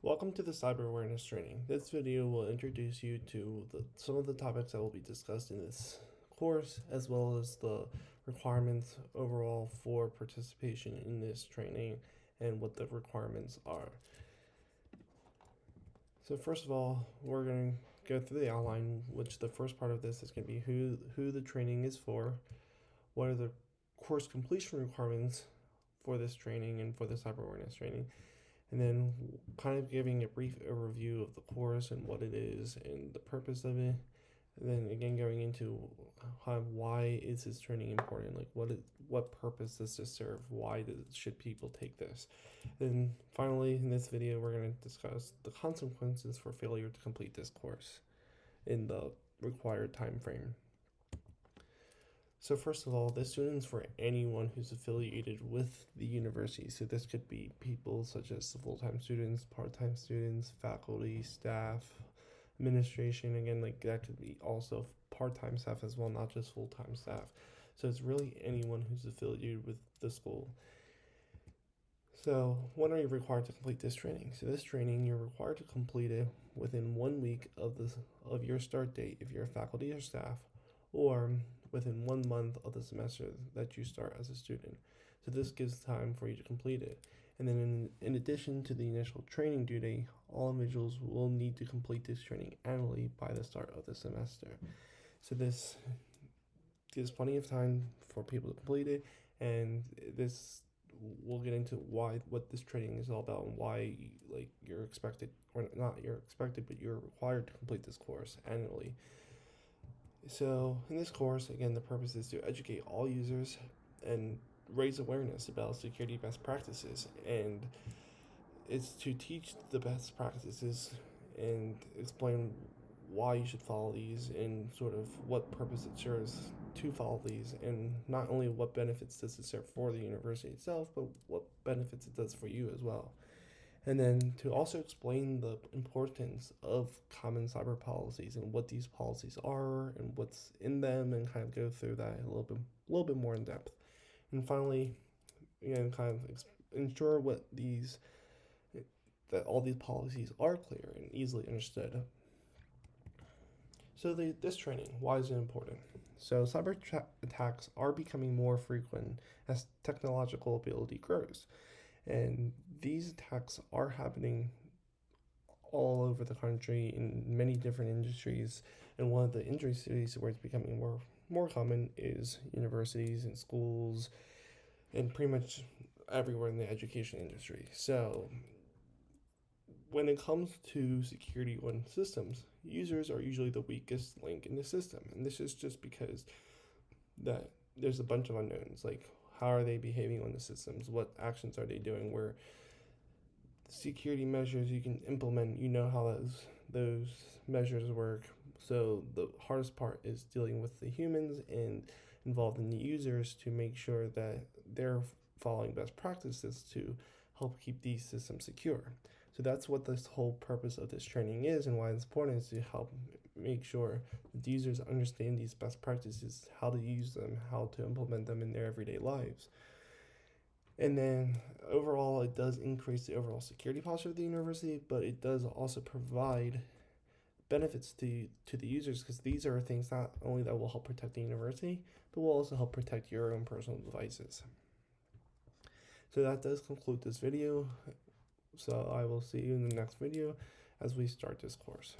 Welcome to the Cyber Awareness Training. This video will introduce you to some of the topics that will be discussed in this course, as well as the requirements overall for participation in this training and what the requirements are. So first of all, we're going to go through the outline, which the first part of this is going to be who the training is for, what are the course completion requirements for this training and for the Cyber Awareness Training, and then kind of giving a brief overview of the course and what it is and the purpose of it. And then again going into why is this training important, like what purpose does this serve, should people take this. And finally, in this video we're going to discuss the consequences for failure to complete this course in the required time frame. So first of all, this student is for anyone who's affiliated with the university. So this could be people such as full-time students, part-time students, faculty, staff, administration. Again, like that could be also part-time staff as well, not just full-time staff. So it's really anyone who's affiliated with the school. So when are you required to complete this training? So this training, you're required to complete it within 1 week of your start date if you're faculty or staff, or within 1 month of the semester that you start as a student. So this gives time for you to complete it. And then in addition to the initial training due date, all individuals will need to complete this training annually by the start of the semester. So this gives plenty of time for people to complete it, and this we'll get into what this training is all about and why you're expected, or not you're expected, but you're required to complete this course annually. So in this course, again, the purpose is to educate all users and raise awareness about security best practices, and it's to teach the best practices and explain why you should follow these and sort of what purpose it serves to follow these, and not only what benefits does it serve for the university itself, but what benefits it does for you as well. And then to also explain the importance of common cyber policies and what these policies are and what's in them, and kind of go through that a little bit more in depth. And finally, again, kind of ensure that all these policies are clear and easily understood. So this training, why is it important? So cyber attacks are becoming more frequent as technological ability grows. And these attacks are happening all over the country in many different industries. And one of the industries where it's becoming more common is universities and schools and pretty much everywhere in the education industry. So when it comes to security on systems, users are usually the weakest link in the system. And this is just because that there's a bunch of unknowns, like how are they behaving on the systems? What actions are they doing? Where security measures you can implement, you know how those measures work. So the hardest part is dealing with the humans and involving the users to make sure that they're following best practices to help keep these systems secure. So that's what this whole purpose of this training is, and why it's important is to help make sure that the users understand these best practices, how to use them, how to implement them in their everyday lives. And then overall, it does increase the overall security posture of the university, but it does also provide benefits to the users, because these are things not only that will help protect the university, but will also help protect your own personal devices. So that does conclude this video. So I will see you in the next video as we start this course.